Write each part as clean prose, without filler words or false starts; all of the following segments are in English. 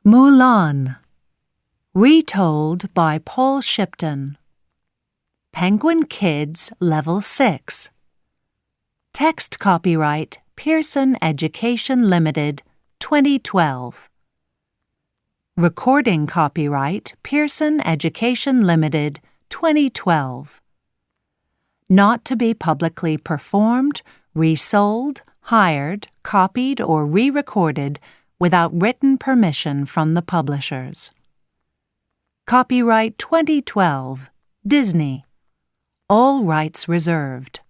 Mulan, retold by Paul Shipton. Penguin Kids, Level 6. Text copyright Pearson Education Limited, 2012. Recording copyright Pearson Education Limited, 2012. Not to be publicly performed, resold, hired, copied, or re-recorded without written permission from the publishers. Copyright 2012, Disney. All rights reserved.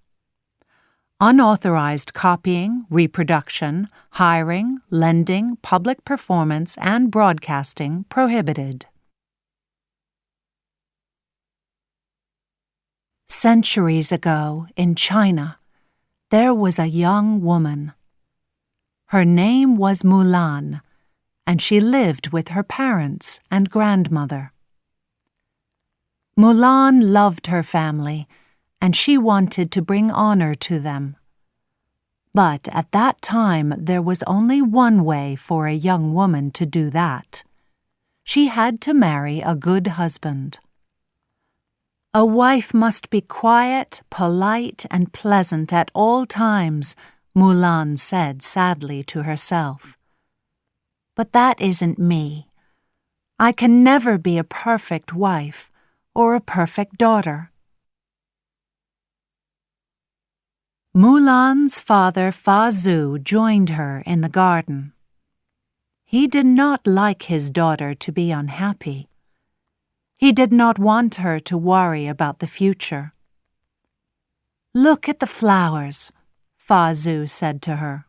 Unauthorized copying, reproduction, hiring, lending, public performance, and broadcasting prohibited. Centuries ago, in China, there was a young woman. Her name was Mulan, and she lived with her parents and grandmother. Mulan loved her family, and she wanted to bring honor to them. But at that time there was only one way for a young woman to do that. She had to marry a good husband. A wife must be quiet, polite, and pleasant at all times, Mulan said sadly to herself. But that isn't me. I can never be a perfect wife or a perfect daughter. Mulan's father Fa Zhu joined her in the garden. He did not like his daughter to be unhappy. He did not want her to worry about the future. "Look at the flowers," Fa Zhu said to her.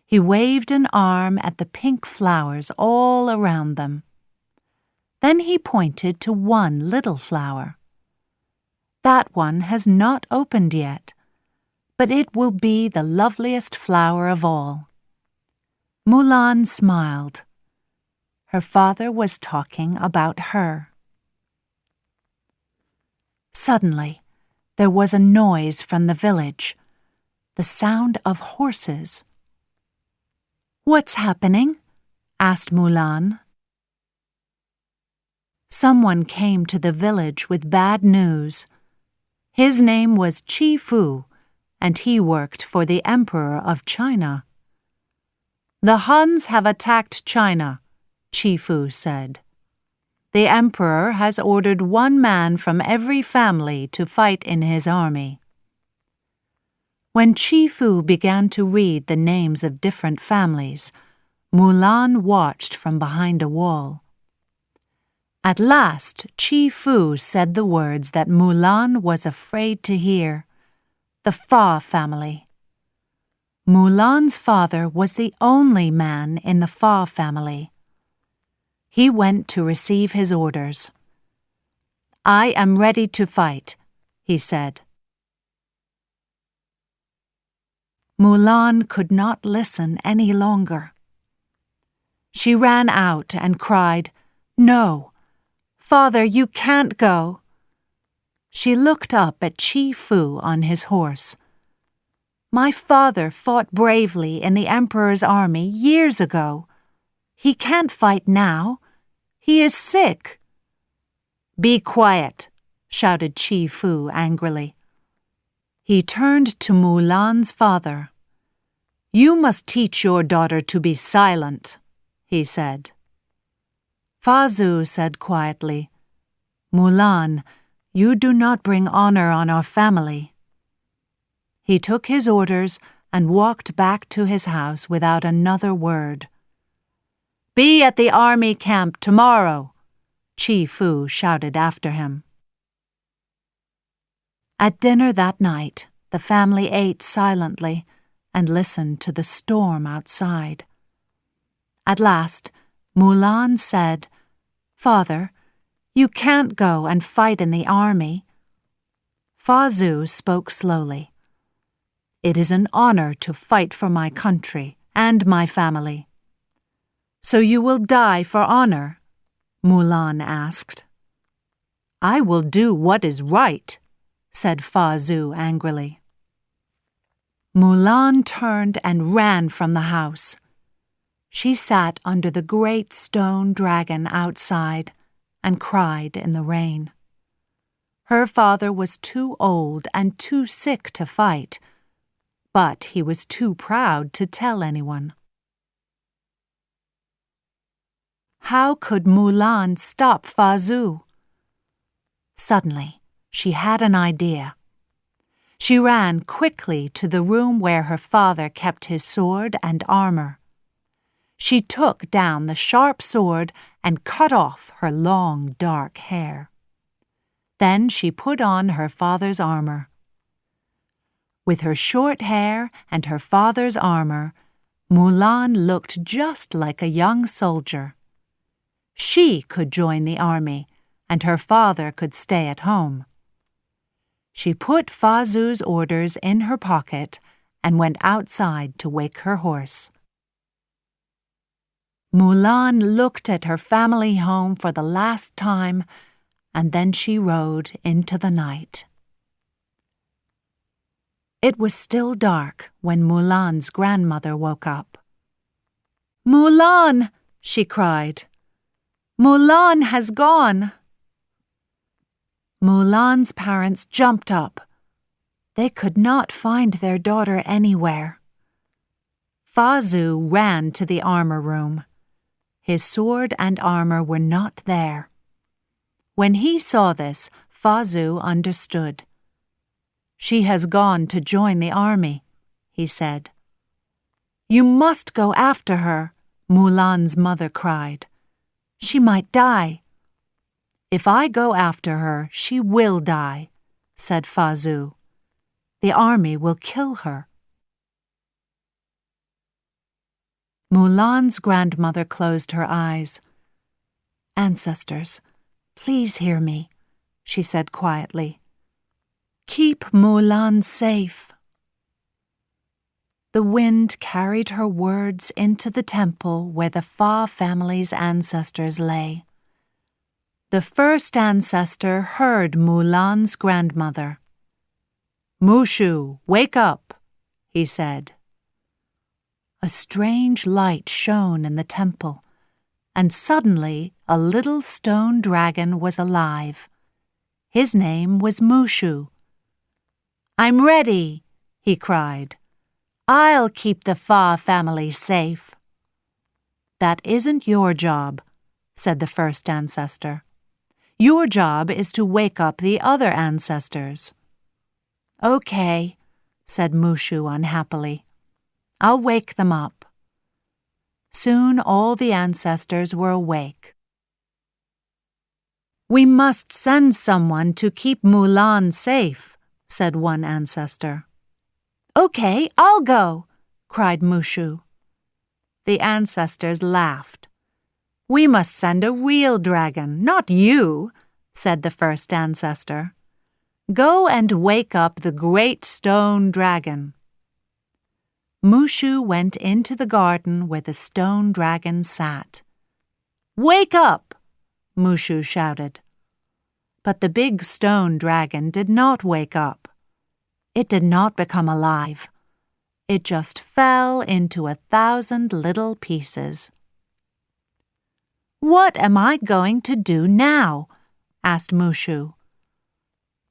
He waved an arm at the pink flowers all around them. Then he pointed to one little flower. "That one has not opened yet, but it will be the loveliest flower of all." Mulan smiled. Her father was talking about her. Suddenly, there was a noise from the village, the sound of horses. "What's happening?" asked Mulan. Someone came to the village with bad news. His name was Chi Fu, and he worked for the Emperor of China. "The Huns have attacked China," Chi Fu said. "The Emperor has ordered one man from every family to fight in his army." When Chi Fu began to read the names of different families, Mulan watched from behind a wall. At last, Chi Fu said the words that Mulan was afraid to hear: the Fa family. Mulan's father was the only man in the Fa family. He went to receive his orders. "I am ready to fight," he said. Mulan could not listen any longer. She ran out and cried, "No, Father, you can't go." She looked up at Chi Fu on his horse. "My father fought bravely in the Emperor's army years ago. He can't fight now. He is sick." "Be quiet," shouted Chi Fu angrily. He turned to Mulan's father. "You must teach your daughter to be silent," he said. Fa Zhu said quietly, "Mulan, you do not bring honor on our family." He took his orders and walked back to his house without another word. "Be at the army camp tomorrow," Chi Fu shouted after him. At dinner that night, the family ate silently and listened to the storm outside. At last, Mulan said, "Father, you can't go and fight in the army." Fa Zhu spoke slowly. "It is an honor to fight for my country and my family." "So you will die for honor?" Mulan asked. "I will do what is right," said Fa Zhu angrily. Mulan turned and ran from the house. She sat under the great stone dragon outside and cried in the rain. Her father was too old and too sick to fight, but he was too proud to tell anyone. How could Mulan stop Fa Zhu? Suddenly, she had an idea. She ran quickly to the room where her father kept his sword and armor. She took down the sharp sword and cut off her long, dark hair. Then she put on her father's armor. With her short hair and her father's armor, Mulan looked just like a young soldier. She could join the army, and her father could stay at home. She put Fa Zhu's orders in her pocket and went outside to wake her horse. Mulan looked at her family home for the last time, and then she rode into the night. It was still dark when Mulan's grandmother woke up. "Mulan!" she cried. "Mulan has gone!" Mulan's parents jumped up. They could not find their daughter anywhere. Fa Zhu ran to the armor room. His sword and armor were not there. When he saw this, Fa Zhu understood. "She has gone to join the army," he said. "You must go after her," Mulan's mother cried. "She might die." "If I go after her, she will die," said Fa Zhu. "The army will kill her." Mulan's grandmother closed her eyes. "Ancestors, please hear me," she said quietly. "Keep Mulan safe." The wind carried her words into the temple where the Fa family's ancestors lay. The first ancestor heard Mulan's grandmother. "Mushu, wake up," he said. A strange light shone in the temple, and suddenly a little stone dragon was alive. His name was Mushu. "I'm ready," he cried. "I'll keep the Fa family safe." "That isn't your job," said the first ancestor. "Your job is to wake up the other ancestors." "Okay," said Mushu unhappily. "I'll wake them up." Soon all the ancestors were awake. "We must send someone to keep Mulan safe," said one ancestor. "Okay, I'll go," cried Mushu. The ancestors laughed. "We must send a real dragon, not you," said the first ancestor. "Go and wake up the great stone dragon." Mushu went into the garden where the stone dragon sat. "Wake up!" Mushu shouted. But the big stone dragon did not wake up. It did not become alive. It just fell into 1,000 little pieces. "What am I going to do now?" asked Mushu.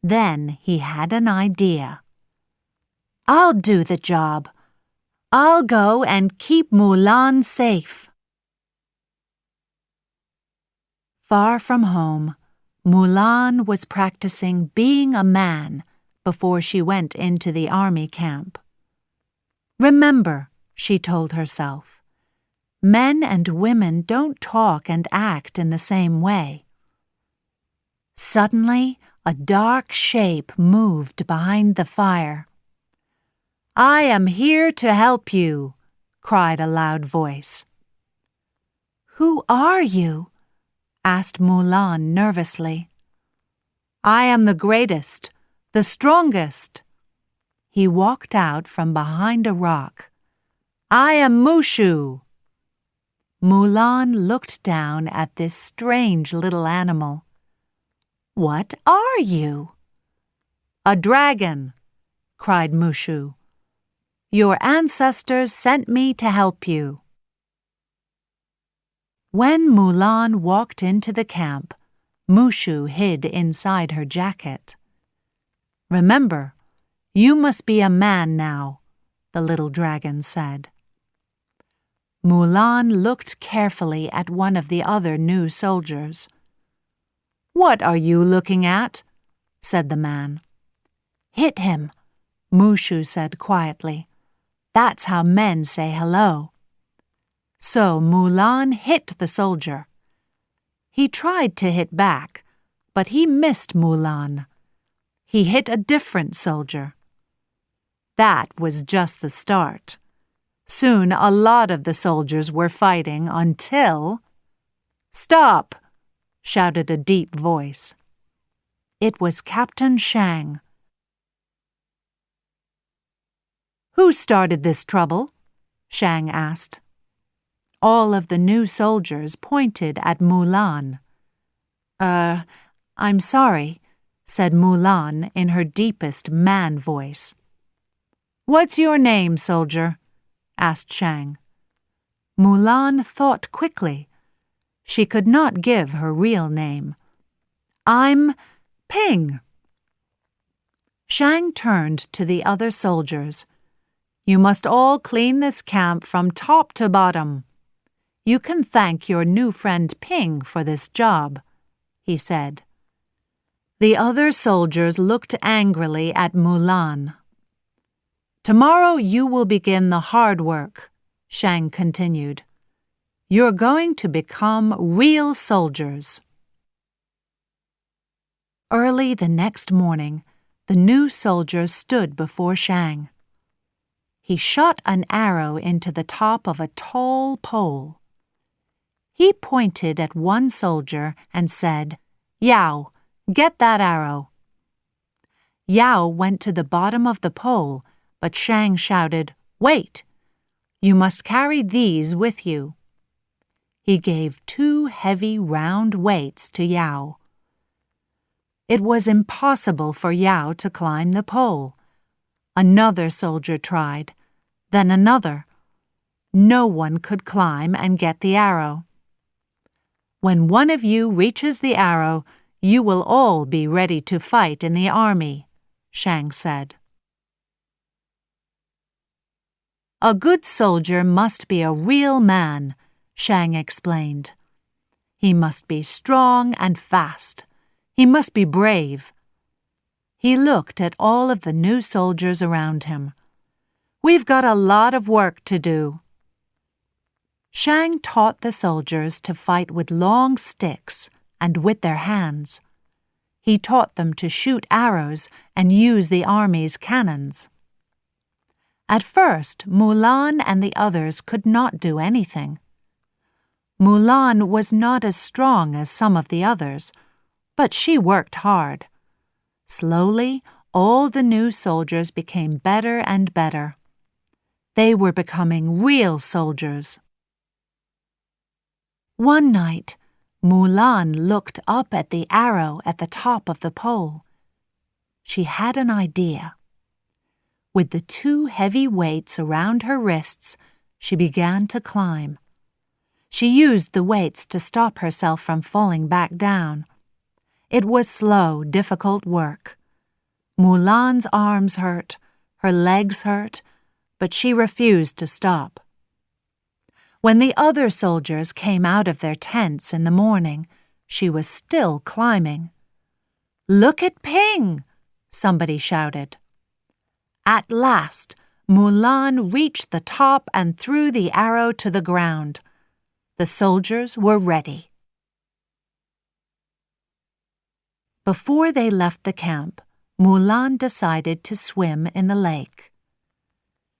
Then he had an idea. "I'll do the job. I'll go and keep Mulan safe." Far from home, Mulan was practicing being a man before she went into the army camp. "Remember," she told herself, "men and women don't talk and act in the same way." Suddenly, a dark shape moved behind the fire. "I am here to help you," cried a loud voice. "Who are you?" asked Mulan nervously. "I am the greatest, the strongest." He walked out from behind a rock. "I am Mushu." Mulan looked down at this strange little animal. "What are you?" "A dragon," cried Mushu. "Your ancestors sent me to help you." When Mulan walked into the camp, Mushu hid inside her jacket. "Remember, you must be a man now," the little dragon said. Mulan looked carefully at one of the other new soldiers. "What are you looking at?" said the man. "Hit him," Mushu said quietly. "That's how men say hello." So Mulan hit the soldier. He tried to hit back, but he missed Mulan. He hit a different soldier. That was just the start. Soon a lot of the soldiers were fighting until— "Stop!" shouted a deep voice. It was Captain Shang. "Who started this trouble?" Shang asked. All of the new soldiers pointed at Mulan. I'm sorry," said Mulan in her deepest man voice. "What's your name, soldier?" asked Shang. Mulan thought quickly. She could not give her real name. "I'm Ping." Shang turned to the other soldiers. "You must all clean this camp from top to bottom. You can thank your new friend Ping for this job," he said. The other soldiers looked angrily at Mulan. "Tomorrow you will begin the hard work," Shang continued. "You're going to become real soldiers." Early the next morning, the new soldiers stood before Shang. He shot an arrow into the top of a tall pole. He pointed at one soldier and said, "Yao, get that arrow." Yao went to the bottom of the pole, but Shang shouted, "Wait! You must carry these with you." He gave 2 heavy round weights to Yao. It was impossible for Yao to climb the pole. Another soldier tried, then another. No one could climb and get the arrow. "When one of you reaches the arrow, you will all be ready to fight in the army," Shang said. "A good soldier must be a real man," Shang explained. "He must be strong and fast. He must be brave." He looked at all of the new soldiers around him. "We've got a lot of work to do." Shang taught the soldiers to fight with long sticks and with their hands. He taught them to shoot arrows and use the army's cannons. At first, Mulan and the others could not do anything. Mulan was not as strong as some of the others, but she worked hard. Slowly, all the new soldiers became better and better. They were becoming real soldiers. One night, Mulan looked up at the arrow at the top of the pole. She had an idea. With the 2 heavy weights around her wrists, she began to climb. She used the weights to stop herself from falling back down. It was slow, difficult work. Mulan's arms hurt, her legs hurt, but she refused to stop. When the other soldiers came out of their tents in the morning, she was still climbing. "Look at Ping!" somebody shouted. At last, Mulan reached the top and threw the arrow to the ground. The soldiers were ready. Before they left the camp, Mulan decided to swim in the lake.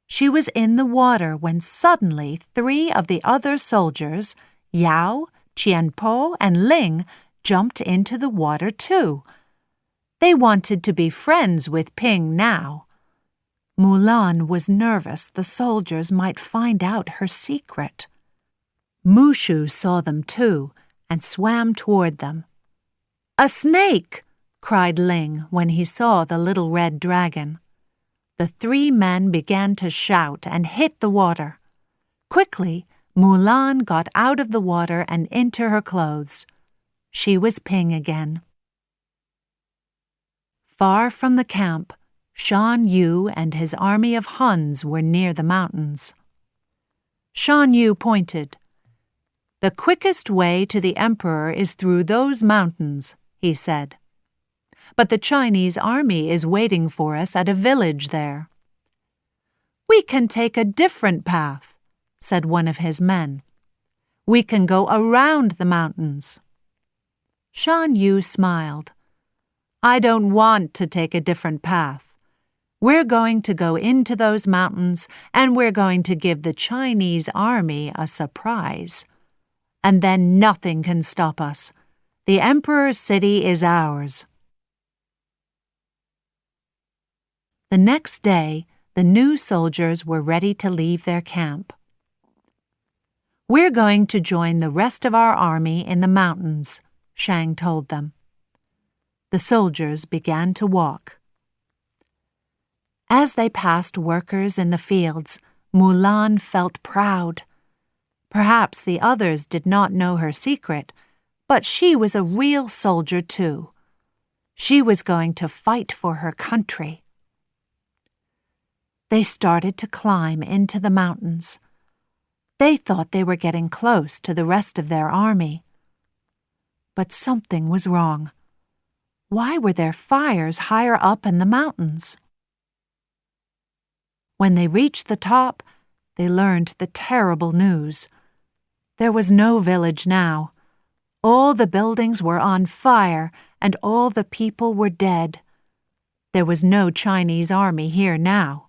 She was in the water when suddenly 3 of the other soldiers, Yao, Qianpo, and Ling, jumped into the water too. They wanted to be friends with Ping now. Mulan was nervous the soldiers might find out her secret. Mushu saw them too and swam toward them. "A snake!" cried Ling when he saw the little red dragon. The 3 men began to shout and hit the water. Quickly, Mulan got out of the water and into her clothes. She was Ping again. Far from the camp, Shan Yu and his army of Huns were near the mountains. Shan Yu pointed. "The quickest way to the emperor is through those mountains," he said. "But the Chinese army is waiting for us at a village there." "We can take a different path," said one of his men. "We can go around the mountains." Shan Yu smiled. "I don't want to take a different path. We're going to go into those mountains, and we're going to give the Chinese army a surprise. And then nothing can stop us. The emperor's city is ours." The next day, the new soldiers were ready to leave their camp. "We're going to join the rest of our army in the mountains," Shang told them. The soldiers began to walk. As they passed workers in the fields, Mulan felt proud. Perhaps the others did not know her secret, but she was a real soldier too. She was going to fight for her country. They started to climb into the mountains. They thought they were getting close to the rest of their army. But something was wrong. Why were there fires higher up in the mountains? When they reached the top, they learned the terrible news. There was no village now. All the buildings were on fire, and all the people were dead. There was no Chinese army here now.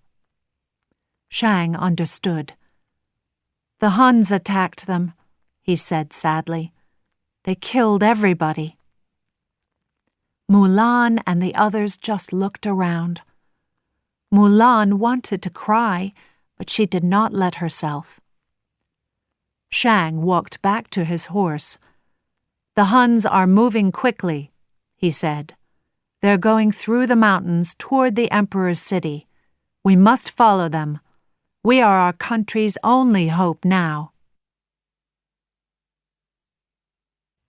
Shang understood. "The Huns attacked them," he said sadly. "They killed everybody." Mulan and the others just looked around. Mulan wanted to cry, but she did not let herself. Shang walked back to his horse. "The Huns are moving quickly," he said. "They're going through the mountains toward the emperor's city. We must follow them. We are our country's only hope now."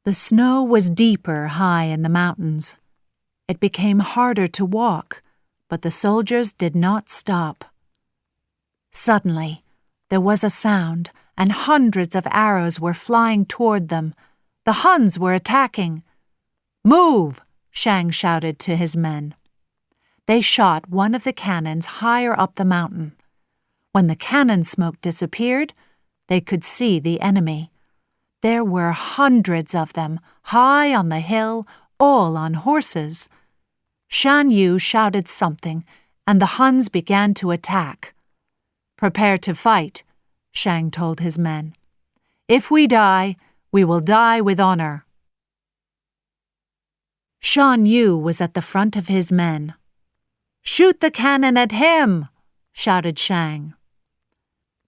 The snow was deeper high in the mountains. It became harder to walk, but the soldiers did not stop. Suddenly, there was a sound, and hundreds of arrows were flying toward them. The Huns were attacking. "Move!" Shang shouted to his men. They shot one of the cannons higher up the mountain. When the cannon smoke disappeared, they could see the enemy. There were hundreds of them, high on the hill, all on horses. Shan Yu shouted something, and the Huns began to attack. "Prepare to fight," Shang told his men. "If we die, we will die with honor." Shan Yu was at the front of his men. "Shoot the cannon at him!" shouted Shang.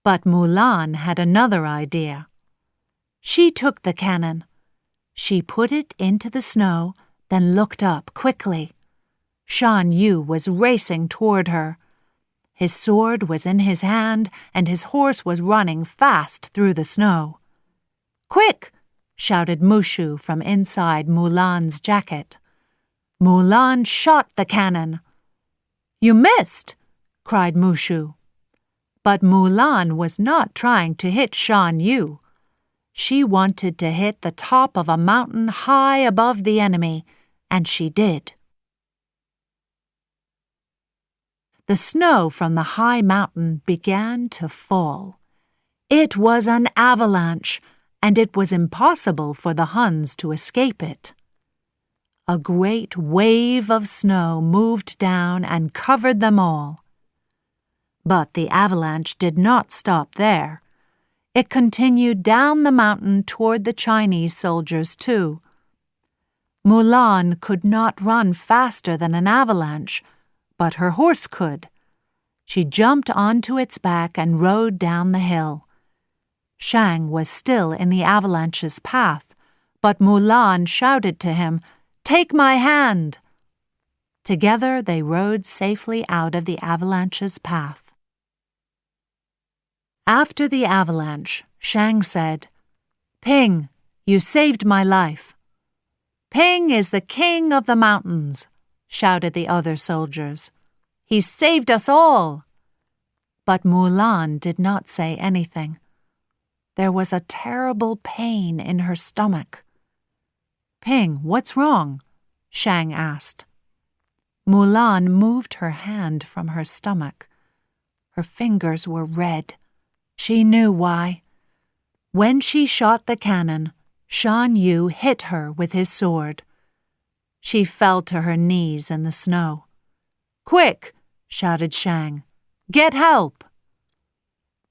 But Mulan had another idea. She took the cannon. She put it into the snow, then looked up quickly. Shan Yu was racing toward her. His sword was in his hand, and his horse was running fast through the snow. "Quick!" shouted Mushu from inside Mulan's jacket. Mulan shot the cannon. "You missed!" cried Mushu. But Mulan was not trying to hit Shan Yu. She wanted to hit the top of a mountain high above the enemy, and she did. The snow from the high mountain began to fall. It was an avalanche, and it was impossible for the Huns to escape it. A great wave of snow moved down and covered them all. But the avalanche did not stop there. It continued down the mountain toward the Chinese soldiers, too. Mulan could not run faster than an avalanche, but her horse could. She jumped onto its back and rode down the hill. Shang was still in the avalanche's path, but Mulan shouted to him, "Take my hand!" Together they rode safely out of the avalanche's path. After the avalanche, Shang said, "Ping, you saved my life." "Ping is the king of the mountains," shouted the other soldiers. "He saved us all." But Mulan did not say anything. There was a terrible pain in her stomach. "Ping, what's wrong?" Shang asked. Mulan moved her hand from her stomach. Her fingers were red. She knew why. When she shot the cannon, Shan Yu hit her with his sword. She fell to her knees in the snow. "Quick!" shouted Shang. "Get help!"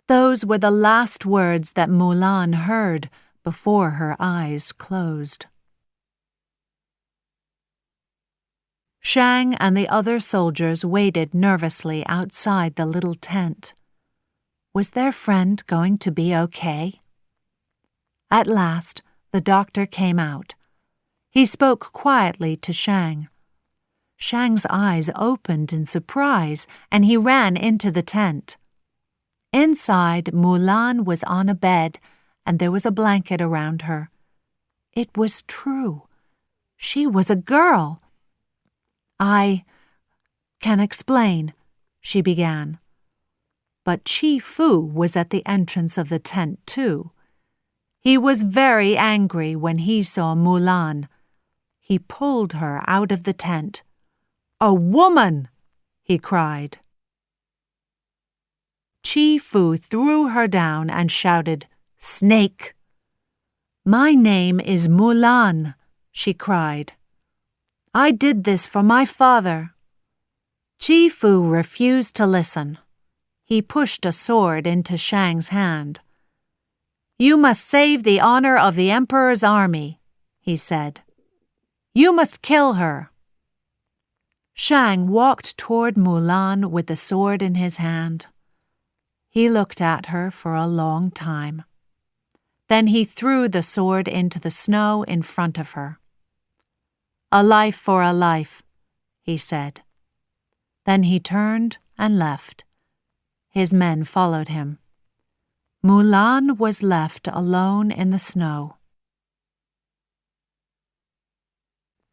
Those were the last words that Mulan heard before her eyes closed. Shang and the other soldiers waited nervously outside the little tent. Was their friend going to be okay? At last, the doctor came out. He spoke quietly to Shang. Shang's eyes opened in surprise, and he ran into the tent. Inside, Mulan was on a bed, and there was a blanket around her. It was true. She was a girl. "I can explain," she began. But Chi Fu was at the entrance of the tent, too. He was very angry when he saw Mulan. He pulled her out of the tent. "A woman!" he cried. Chi Fu threw her down and shouted, "Snake!" "My name is Mulan," she cried. "I did this for my father." Chi Fu refused to listen. He pushed a sword into Shang's hand. "You must save the honor of the Emperor's army," he said. "You must kill her." Shang walked toward Mulan with the sword in his hand. He looked at her for a long time. Then he threw the sword into the snow in front of her. "A life for a life," he said. Then he turned and left. His men followed him. Mulan was left alone in the snow.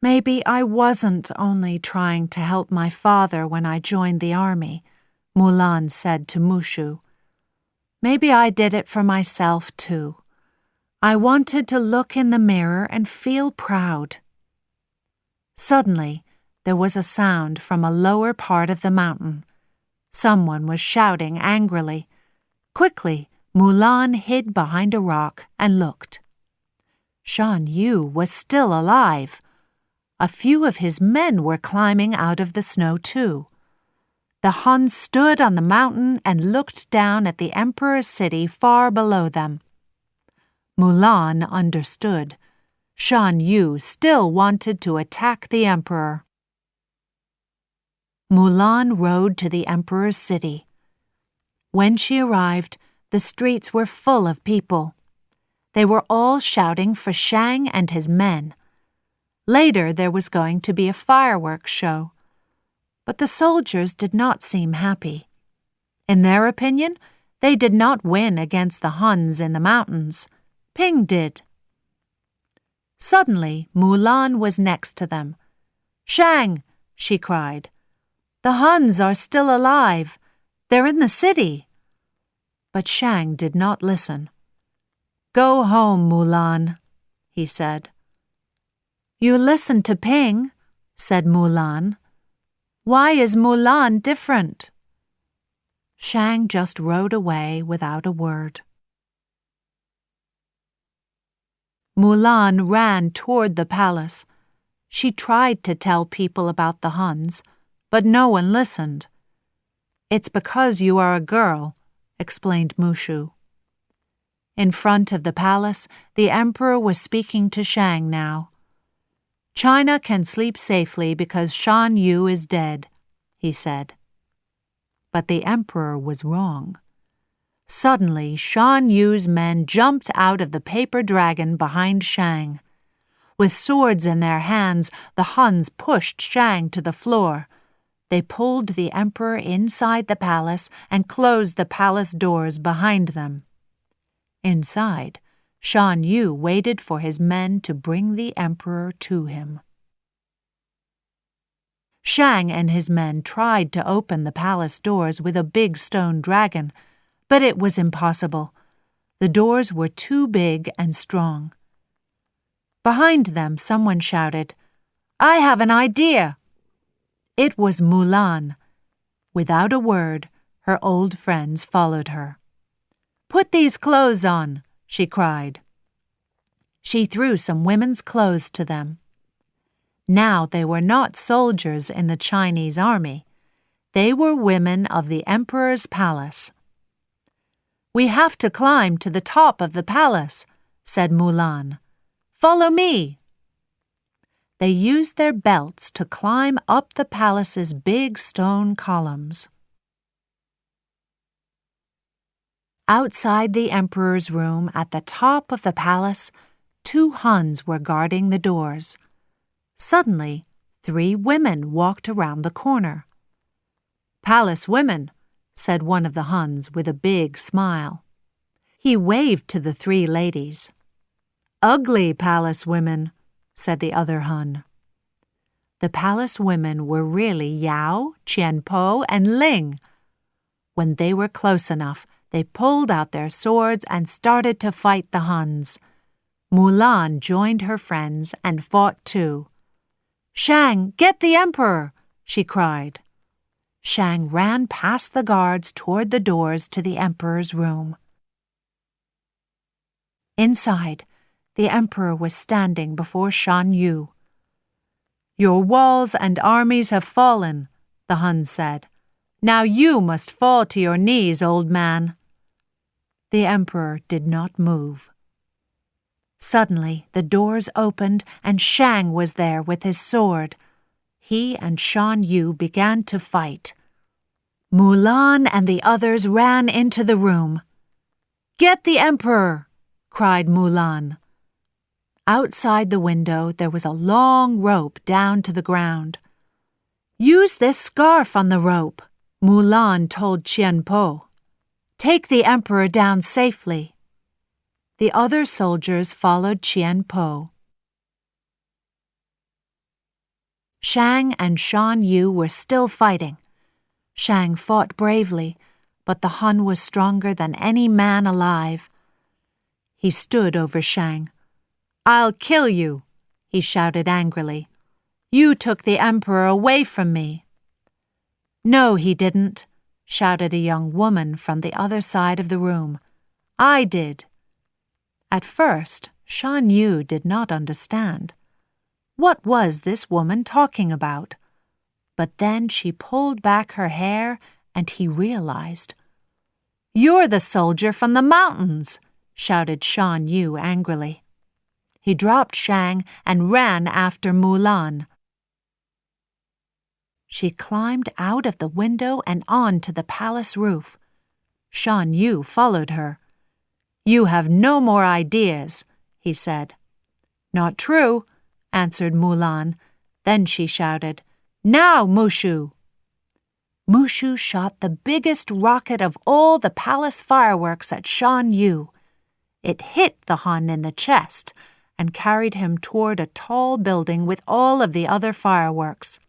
"Maybe I wasn't only trying to help my father when I joined the army," Mulan said to Mushu. "Maybe I did it for myself, too. I wanted to look in the mirror and feel proud." Suddenly, there was a sound from a lower part of the mountain. Someone was shouting angrily. Quickly, Mulan hid behind a rock and looked. Shan Yu was still alive. A few of his men were climbing out of the snow, too. The Huns stood on the mountain and looked down at the Emperor's city far below them. Mulan understood. Shan Yu still wanted to attack the Emperor. Mulan rode to the Emperor's city. When she arrived, the streets were full of people. They were all shouting for Shang and his men. Later, there was going to be a fireworks show. But the soldiers did not seem happy. In their opinion, they did not win against the Huns in the mountains. Ping did. Suddenly, Mulan was next to them. "Shang!" she cried. "The Huns are still alive. They're in the city." But Shang did not listen. "Go home, Mulan," he said. "You listened to Ping," said Mulan. "Why is Mulan different?" Shang just rode away without a word. Mulan ran toward the palace. She tried to tell people about the Huns, but no one listened. "It's because you are a girl," explained Mushu. In front of the palace, the Emperor was speaking to Shang now. "China can sleep safely because Shan Yu is dead," he said. But the Emperor was wrong. Suddenly, Shan Yu's men jumped out of the paper dragon behind Shang. With swords in their hands, the Huns pushed Shang to the floor. They pulled the Emperor inside the palace and closed the palace doors behind them. Inside, Shan Yu waited for his men to bring the emperor to him. Shang and his men tried to open the palace doors with a big stone dragon, but it was impossible. The doors were too big and strong. Behind them, someone shouted, "I have an idea!" It was Mulan. Without a word, her old friends followed her. "Put these clothes on," she cried. She threw some women's clothes to them. Now they were not soldiers in the Chinese army. They were women of the emperor's palace. "We have to climb to the top of the palace," said Mulan. "Follow me." They used their belts to climb up the palace's big stone columns. Outside the emperor's room at the top of the palace, 2 Huns were guarding the doors. Suddenly, 3 women walked around the corner. "Palace women," said one of the Huns with a big smile. He waved to the 3 ladies. "Ugly palace women," said the other Hun. The palace women were really Yao, Qianpo, and Ling. When they were close enough, they pulled out their swords and started to fight the Huns. Mulan joined her friends and fought too. "Shang, get the emperor!" she cried. Shang ran past the guards toward the doors to the emperor's room. Inside, the emperor was standing before Shan Yu. "Your walls and armies have fallen," the Hun said. "Now you must fall to your knees, old man." The emperor did not move. Suddenly, the doors opened and Shang was there with his sword. He and Shan Yu began to fight. Mulan and the others ran into the room. "Get the emperor!" cried Mulan. Outside the window, there was a long rope down to the ground. "Use this scarf on the rope," Mulan told Qianpo. "Take the emperor down safely." The other soldiers followed Qianpo. Shang and Shan Yu were still fighting. Shang fought bravely, but the Hun was stronger than any man alive. He stood over Shang. "I'll kill you," he shouted angrily. "You took the emperor away from me." "No, he didn't," shouted a young woman from the other side of the room. "I did." At first, Shan Yu did not understand. What was this woman talking about? But then she pulled back her hair and he realized. "You're the soldier from the mountains," shouted Shan Yu angrily. He dropped Shang and ran after Mulan. She climbed out of the window and on to the palace roof. Shan Yu followed her. "You have no more ideas," he said. "Not true," answered Mulan. Then she shouted, "Now, Mushu!" Mushu shot the biggest rocket of all the palace fireworks at Shan Yu. It hit the Hun in the chest and carried him toward a tall building with all of the other fireworks.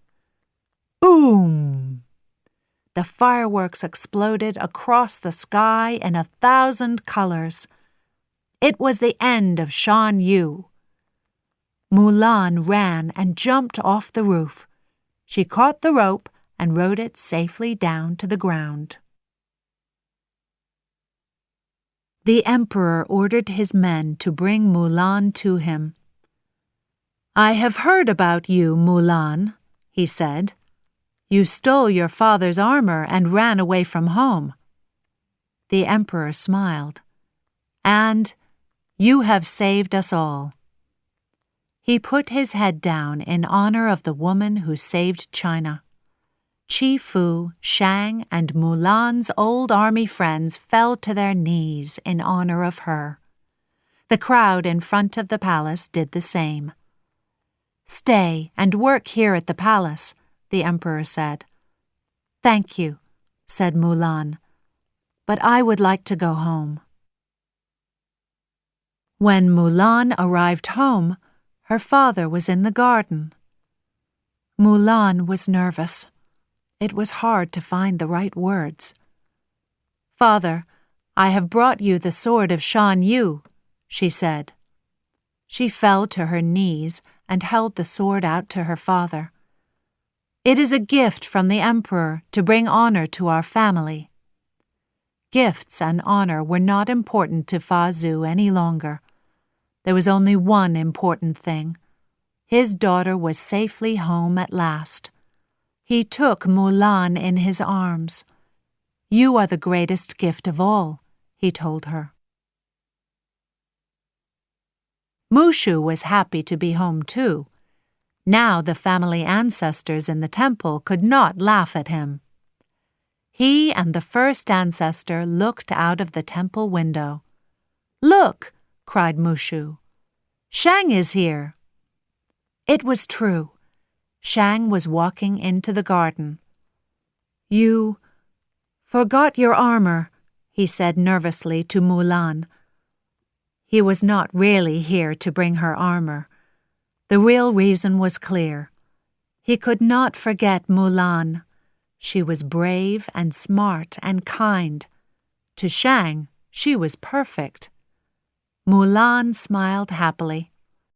Boom! The fireworks exploded across the sky in 1,000 colors. It was the end of Shan Yu. Mulan ran and jumped off the roof. She caught the rope and rode it safely down to the ground. The emperor ordered his men to bring Mulan to him. "I have heard about you, Mulan," he said. "You stole your father's armor and ran away from home." The emperor smiled. "And you have saved us all." He put his head down in honor of the woman who saved China. Chi Fu, Shang, and Mulan's old army friends fell to their knees in honor of her. The crowd in front of the palace did the same. "Stay and work here at the palace," the emperor said. "Thank you," said Mulan, "but I would like to go home." When Mulan arrived home, her father was in the garden. Mulan was nervous. It was hard to find the right words. "Father, I have brought you the sword of Shan Yu," she said. She fell to her knees and held the sword out to her father. "It is a gift from the emperor to bring honor to our family." Gifts and honor were not important to Fa Zhu any longer. There was only one important thing. His daughter was safely home at last. He took Mulan in his arms. "You are the greatest gift of all," he told her. Mushu was happy to be home too. Now the family ancestors in the temple could not laugh at him. He and the first ancestor looked out of the temple window. "Look!" cried Mushu. "Shang is here." It was true. Shang was walking into the garden. "You forgot your armor," he said nervously to Mulan. He was not really here to bring her armor. The real reason was clear. He could not forget Mulan. She was brave and smart and kind. To Shang, she was perfect. Mulan smiled happily.